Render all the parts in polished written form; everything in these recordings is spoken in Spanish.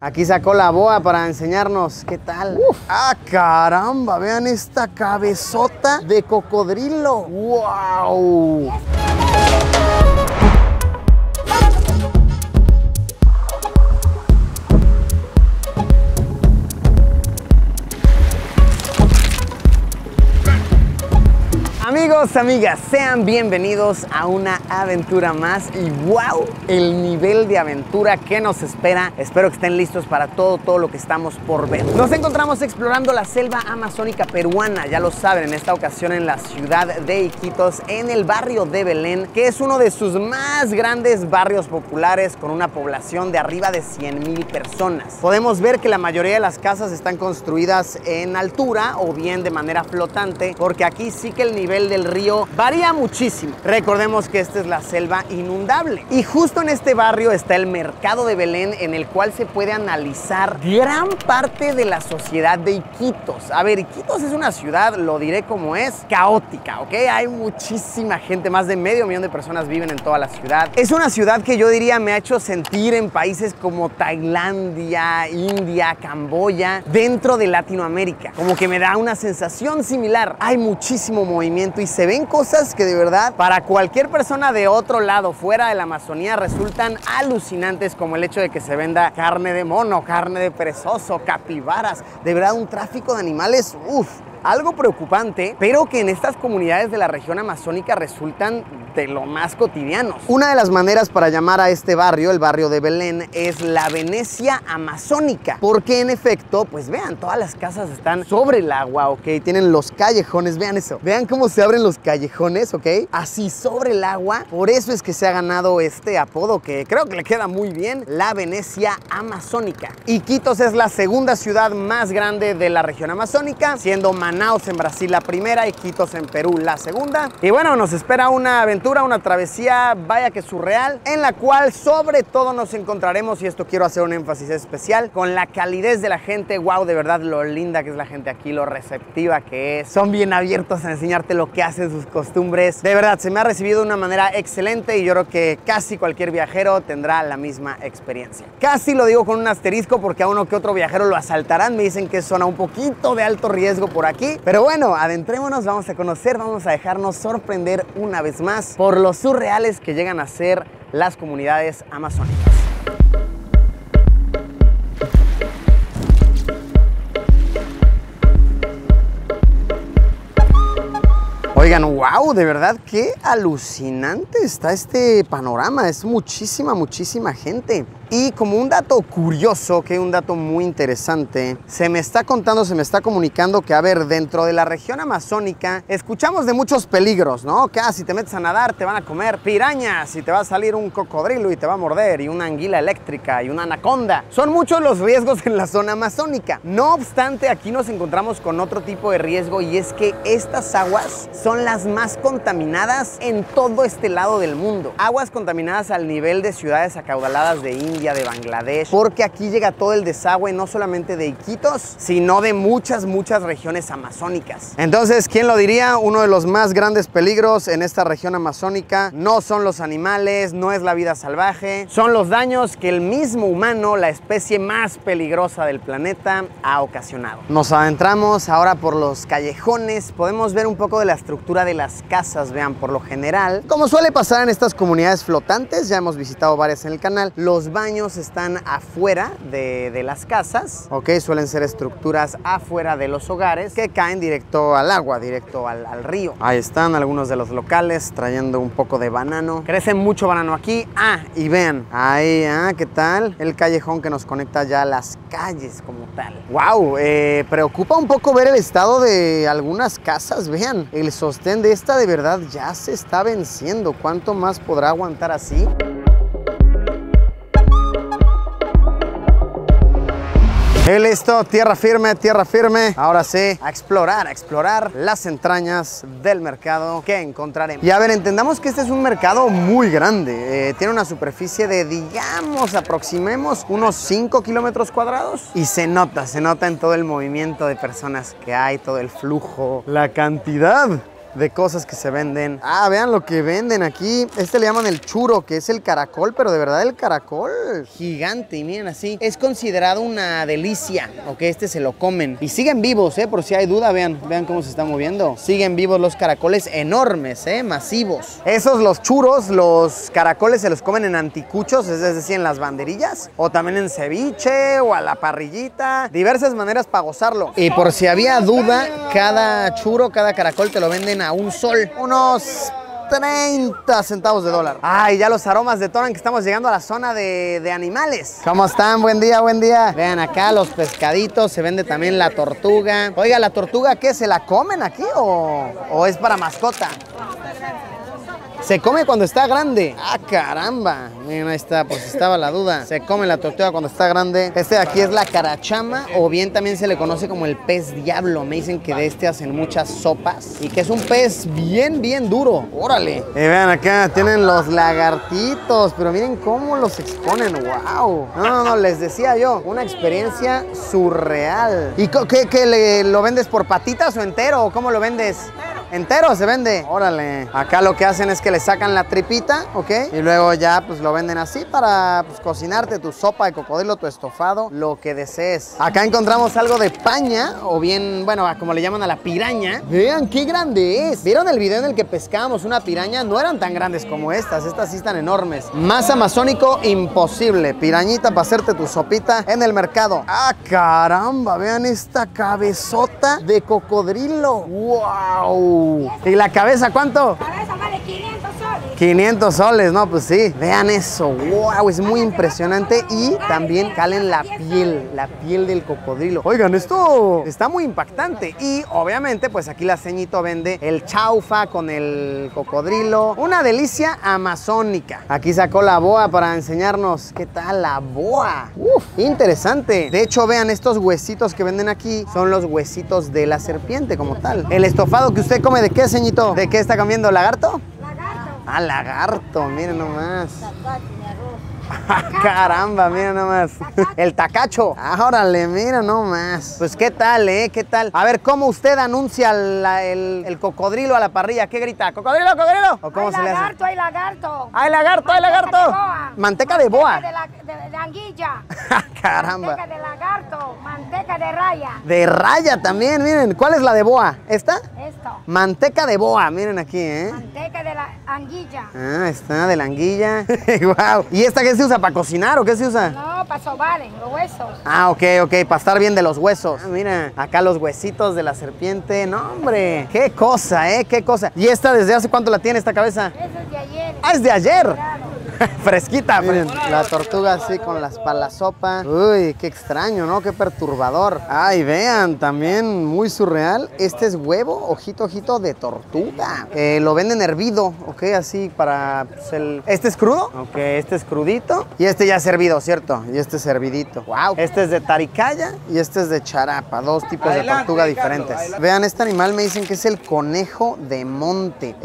Aquí sacó la boa para enseñarnos qué tal. ¡Ah, caramba! Vean esta cabezota de cocodrilo. ¡Wow! Amigos, amigas, sean bienvenidos a una aventura más y wow, el nivel de aventura que nos espera. Espero que estén listos para todo lo que estamos por ver. Nos encontramos explorando la selva amazónica peruana, ya lo saben, en esta ocasión en la ciudad de Iquitos, en el barrio de Belén, que es uno de sus más grandes barrios populares con una población de arriba de 100,000 personas. Podemos ver que la mayoría de las casas están construidas en altura o bien de manera flotante, porque aquí sí que el nivel del río varía muchísimo. Recordemos que esta es la selva inundable y justo en este barrio está el mercado de Belén, en el cual se puede analizar gran parte de la sociedad de Iquitos. A ver, Iquitos es una ciudad, lo diré como es, caótica, ¿ok? Hay muchísima gente, más de 500,000 de personas viven en toda la ciudad. Es una ciudad que yo diría me ha hecho sentir en países como Tailandia, India, Camboya, dentro de Latinoamérica. Como que me da una sensación similar. Hay muchísimo movimiento y se ven cosas que de verdad para cualquier persona de otro lado, fuera de la Amazonía, resultan alucinantes, como el hecho de que se venda carne de mono, carne de perezoso, capibaras. De verdad, un tráfico de animales, algo preocupante, pero que en estas comunidades de la región amazónica resultan de lo más cotidianos. Una de las maneras para llamar a este barrio, el barrio de Belén, es la Venecia amazónica, porque en efecto, pues vean, todas las casas están sobre el agua, ¿ok? Tienen los callejones, vean eso, vean cómo se abren los callejones, ¿ok? Así sobre el agua, por eso es que se ha ganado este apodo que creo que le queda muy bien, la Venecia amazónica. Iquitos es la segunda ciudad más grande de la región amazónica, siendo Manaus en Brasil la primera, Iquitos en Perú la segunda. Y bueno, nos espera una aventura, una travesía, vaya que surreal, en la cual sobre todo nos encontraremos, y esto quiero hacer un énfasis especial, con la calidez de la gente. Wow, de verdad lo linda que es la gente aquí, lo receptiva que es. Son bien abiertos a enseñarte lo que hacen, sus costumbres. De verdad, se me ha recibido de una manera excelente y yo creo que casi cualquier viajero tendrá la misma experiencia. Casi lo digo con un asterisco porque a uno que otro viajero lo asaltarán. Me dicen que es zona un poquito de alto riesgo por aquí. Pero bueno, adentrémonos, vamos a conocer, vamos a dejarnos sorprender una vez más por los surreales que llegan a ser las comunidades amazónicas. Oigan, wow, de verdad qué alucinante está este panorama, es muchísima gente. Y como un dato curioso, que un dato muy interesante, se me está contando, se me está comunicando que, a ver, dentro de la región amazónica escuchamos de muchos peligros, ¿no? Que si te metes a nadar te van a comer pirañas y te va a salir un cocodrilo y te va a morder, y una anguila eléctrica y una anaconda. Son muchos los riesgos en la zona amazónica. No obstante, aquí nos encontramos con otro tipo de riesgo, y es que estas aguas son las más contaminadas en todo este lado del mundo. Aguas contaminadas al nivel de ciudades acaudaladas de India, de Bangladesh, porque aquí llega todo el desagüe, no solamente de Iquitos, sino de muchas regiones amazónicas. Entonces, ¿quién lo diría? Uno de los más grandes peligros en esta región amazónica no son los animales, no es la vida salvaje, son los daños que el mismo humano, la especie más peligrosa del planeta, ha ocasionado. Nos adentramos ahora por los callejones, podemos ver un poco de la estructura de las casas. Vean, por lo general, como suele pasar en estas comunidades flotantes, ya hemos visitado varias en el canal, los baños están afuera de las casas, ¿ok? Suelen ser estructuras afuera de los hogares que caen directo al agua, directo al río. Ahí están algunos de los locales trayendo un poco de banano. Crece mucho banano aquí. Y vean, ahí, ¿qué tal? El callejón que nos conecta ya a las calles como tal. Wow, preocupa un poco ver el estado de algunas casas. Vean, el sostén de esta de verdad ya se está venciendo. ¿Cuánto más podrá aguantar así? Y listo, tierra firme. Ahora sí, a explorar las entrañas del mercado que encontraremos. Y a ver, entendamos que este es un mercado muy grande. Tiene una superficie de, digamos, aproximemos unos 5 kilómetros cuadrados. Y se nota en todo el movimiento de personas que hay, todo el flujo, la cantidad de cosas que se venden. Ah, vean lo que venden aquí. Este le llaman el churo, que es el caracol, pero de verdad el caracol gigante. Y miren así, es considerado una delicia, ok, este se lo comen. Y siguen vivos, por si hay duda, vean cómo se está moviendo. Siguen vivos los caracoles enormes, masivos. Esos, los churos, los caracoles se los comen en anticuchos, es decir, en las banderillas, o también en ceviche, o a la parrillita. Diversas maneras para gozarlo. Y por si había duda, cada churo, cada caracol te lo venden a un sol. Unos 30 centavos de dólar. Ay, ya los aromas detonan que estamos llegando a la zona de animales. ¿Cómo están? Buen día, buen día. Vean acá los pescaditos, se vende también la tortuga. Oiga, ¿la tortuga qué? ¿Se la comen aquí o es para mascota? Se come cuando está grande. Ah, caramba. Miren, ahí está, pues estaba la duda. Se come la tortuga cuando está grande. Este de aquí es la carachama, o bien también se le conoce como el pez diablo. Me dicen que de este hacen muchas sopas y que es un pez bien duro. Órale. Y vean acá, tienen los lagartitos, pero miren cómo los exponen. Wow. No, les decía yo, una experiencia surreal. ¿Y qué lo vendes por patitas o entero? ¿O cómo lo vendes? ¿Entero se vende? Órale. Acá lo que hacen es que le sacan la tripita, ¿ok? Y luego ya pues lo venden así para pues, cocinarte tu sopa de cocodrilo, tu estofado, lo que desees. Acá encontramos algo de paña, o bien, bueno, como le llaman a la piraña. Vean qué grande es. ¿Vieron el video en el que pescábamos una piraña? No eran tan grandes como estas sí están enormes. Más amazónico imposible. Pirañita para hacerte tu sopita en el mercado. ¡Ah, caramba! Vean esta cabezota de cocodrilo. ¡Wow! ¿Y la cabeza cuánto? La cabeza vale 500 soles. 500 soles, no, pues sí. Vean eso, wow, es muy impresionante. Y también calen la piel del cocodrilo. Oigan, esto está muy impactante. Y obviamente, pues aquí la ceñito vende el chaufa con el cocodrilo. Una delicia amazónica. Aquí sacó la boa para enseñarnos qué tal la boa. Uf, interesante. De hecho, vean, estos huesitos que venden aquí son los huesitos de la serpiente como tal. El estofado que usted come, ¿de qué, ceñito? ¿De qué está comiendo? ¿Lagarto? Lagarto. Ah, lagarto, miren nomás. Caramba, mira nomás. El tacacho. Órale, mira nomás. Pues qué tal, ¿Qué tal? A ver, ¿cómo usted anuncia el cocodrilo a la parrilla? ¿Qué grita? ¿Cocodrilo, cocodrilo? ¿O cómo se le hace? Hay lagarto. ¡Hay lagarto, hay lagarto! Manteca de boa. De anguilla. Caramba. Manteca de lagarto. Manteca de raya. De raya también, miren. ¿Cuál es la de boa? ¿Esta? Esto. Manteca de boa, miren aquí, Manteca de la anguilla. Ah, está, de la anguilla. Wow. ¿Y esta qué se usa? ¿Para cocinar o qué se usa? No, para sobar los huesos. Ah, ok, para estar bien de los huesos. Ah, mira, acá los huesitos de la serpiente. No, hombre, qué cosa, qué cosa. ¿Y esta desde hace cuánto la tiene esta cabeza? Eso es de ayer. Ah, es de ayer. Claro. Fresquita. Miren, la tortuga así con para la sopa. Uy, qué extraño, ¿no? Qué perturbador. Ay, vean, también muy surreal. Este es huevo, ojito de tortuga. Lo venden hervido, ok, así para pues, ¿Este es crudo? Ok, este es crudito. Y este ya es hervido, ¿cierto? Y este es hervidito. Wow. Este es de taricaya y este es de charapa. Dos tipos de tortuga diferentes. Vean, este animal me dicen que es el conejo de monte.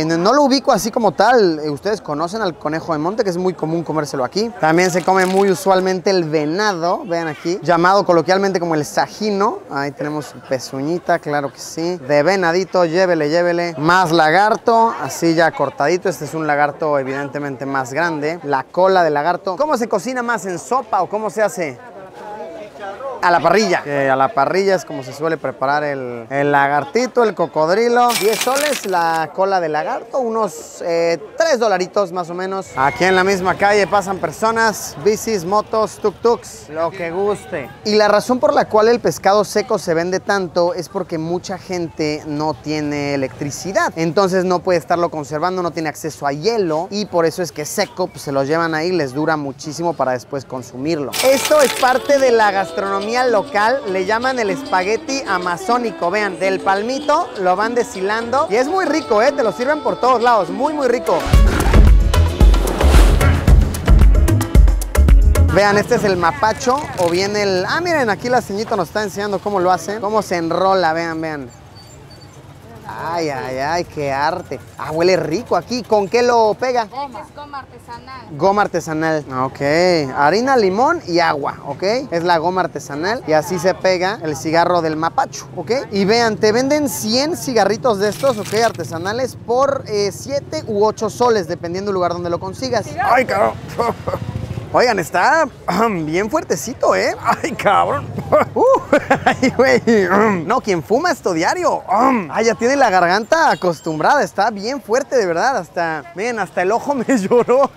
No lo ubico así como tal. ¿Ustedes conocen al conejo de monte? Que es muy común comérselo aquí. También se come muy usualmente el venado, vean aquí, llamado coloquialmente como el sajino. Ahí tenemos su pezuñita, claro que sí. De venadito, llévele. Más lagarto, así ya cortadito. Este es un lagarto evidentemente más grande. La cola del lagarto. ¿Cómo se cocina más? ¿En sopa o cómo se hace? A la parrilla. A la parrilla es como se suele preparar el lagartito, el cocodrilo. 10 soles la cola de lagarto, unos 3 dolaritos más o menos. Aquí en la misma calle pasan personas, bicis, motos, tuk-tuks, lo que guste. Y la razón por la cual el pescado seco se vende tanto es porque mucha gente no tiene electricidad. Entonces no puede estarlo conservando, no tiene acceso a hielo y por eso es que seco pues, se lo llevan ahí, les dura muchísimo para después consumirlo. Esto es parte de la gastronomía local, le llaman el espagueti amazónico. Vean, del palmito lo van deshilando y es muy rico, te lo sirven por todos lados, muy rico. Vean, este es el mapacho o bien el... Ah, miren, aquí la ceñito nos está enseñando cómo lo hacen, cómo se enrola, vean. Ay, ay, ay, qué arte. Ah, huele rico aquí. ¿Con qué lo pega? Es goma artesanal. Goma artesanal. Ok. Harina, limón y agua, ¿ok? Es la goma artesanal y así se pega el cigarro del mapacho, ¿ok? Y vean, te venden 100 cigarritos de estos, ¿ok? Artesanales por 7 u 8 soles, dependiendo del lugar donde lo consigas. ¡Ay, cabrón! Oigan, está bien fuertecito, ¿eh? ¡Ay, cabrón! ¡Ay, güey! No, quien fuma esto diario. ¡Ay, ya tiene la garganta acostumbrada! Está bien fuerte, de verdad. Hasta, miren, hasta el ojo me lloró.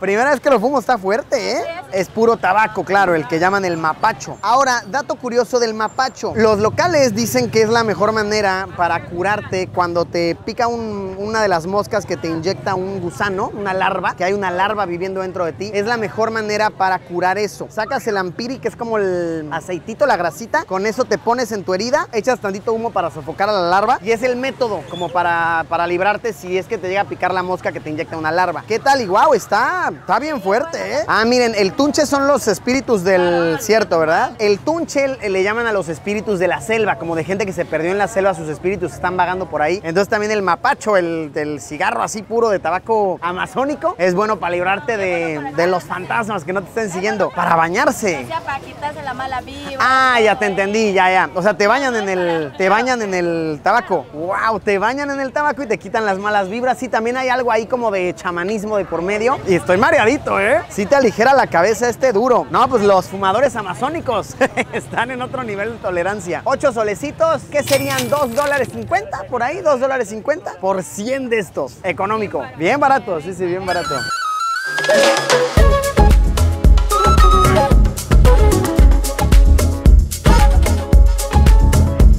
Primera vez que lo fumo, está fuerte, ¿eh? Es puro tabaco, claro, el que llaman el mapacho. Ahora, dato curioso del mapacho. Los locales dicen que es la mejor manera para curarte cuando te pica una de las moscas que te inyecta un gusano, una larva, que hay una larva viviendo dentro de ti. Es la mejor manera para curar eso. Sacas el ampiri, que es como el aceitito, la grasita, con eso te pones en tu herida, echas tantito humo para sofocar a la larva y es el método como para librarte si es que te llega a picar la mosca que te inyecta una larva. ¿Qué tal? Y guau, está bien fuerte, ¿eh? Ah, miren, el tunche son los espíritus del cierto, ¿verdad? El tunche le llaman a los espíritus de la selva, como de gente que se perdió en la selva, sus espíritus están vagando por ahí. Entonces también el mapacho, el cigarro así puro de tabaco amazónico, es bueno para librarte de los fantasmas que no te estén siguiendo, para bañarse. O sea, para quitarse la mala vibra. Ah, ya te entendí, ya. O sea, te bañan en el tabaco. Wow, te bañan en el tabaco y te quitan las malas vibras. Sí, también hay algo ahí como de chamanismo de por medio. Y estoy mareadito, ¿eh? Sí te aligera la cabeza duro. No, pues los fumadores amazónicos están en otro nivel de tolerancia. 8 solecitos, ¿qué serían? $2.50 por ahí, $2.50 por 100 de estos. Económico. Bien barato, sí, bien barato.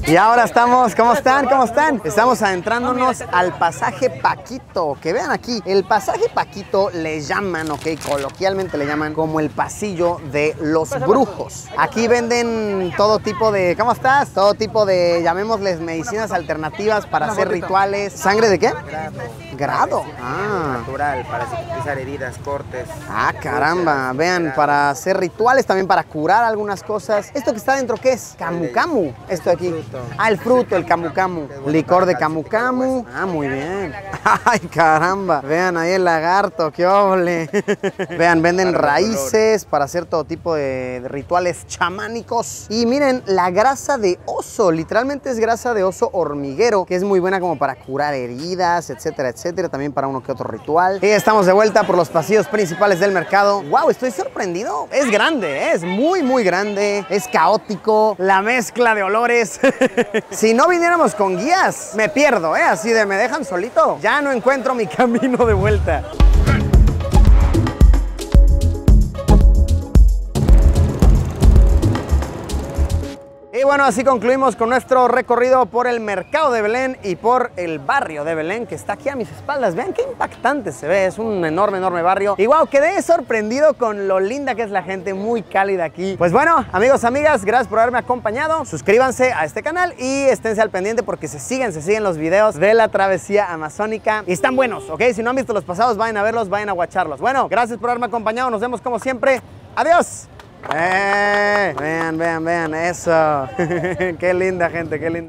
Y ahora estamos, ¿cómo están? ¿Cómo están? Estamos adentrándonos al pasaje Paquito, que vean aquí, el pasaje Paquito le llaman, ok, coloquialmente le llaman como el pasillo de los brujos. Aquí venden todo tipo de, ¿cómo estás? Todo tipo de, llamémosles medicinas alternativas para hacer rituales. ¿Sangre de qué? Grado. Ah. Natural, para cicatrizar heridas, cortes. Ah, caramba, vean, para hacer rituales, también para curar algunas cosas. ¿Esto que está dentro qué es? Camu camu, esto de aquí. Ah, el fruto, el camu camu. Licor de camu camu. Ah, muy bien. Ay, caramba. Vean ahí el lagarto, qué ole. Vean, venden raíces para hacer todo tipo de rituales chamánicos. Y miren, la grasa de oso, literalmente es grasa de oso hormiguero, que es muy buena como para curar heridas, etcétera, etcétera. También para uno que otro ritual. Y estamos de vuelta por los pasillos principales del mercado. Wow, estoy sorprendido. Es grande, es muy grande. Es caótico. La mezcla de olores. Si no viniéramos con guías, me pierdo, así de me dejan solito. Ya no encuentro mi camino de vuelta. Y bueno, así concluimos con nuestro recorrido por el mercado de Belén y por el barrio de Belén, que está aquí a mis espaldas. Vean qué impactante se ve, es un enorme barrio. Y wow, quedé sorprendido con lo linda que es la gente, muy cálida aquí. Pues bueno, amigos, amigas, gracias por haberme acompañado. Suscríbanse a este canal y esténse al pendiente porque se siguen los videos de la travesía amazónica. Y están buenos, ¿ok? Si no han visto los pasados, vayan a verlos, vayan a watcharlos. Bueno, gracias por haberme acompañado, nos vemos como siempre. ¡Adiós! Vean, eso. Qué linda gente, qué linda.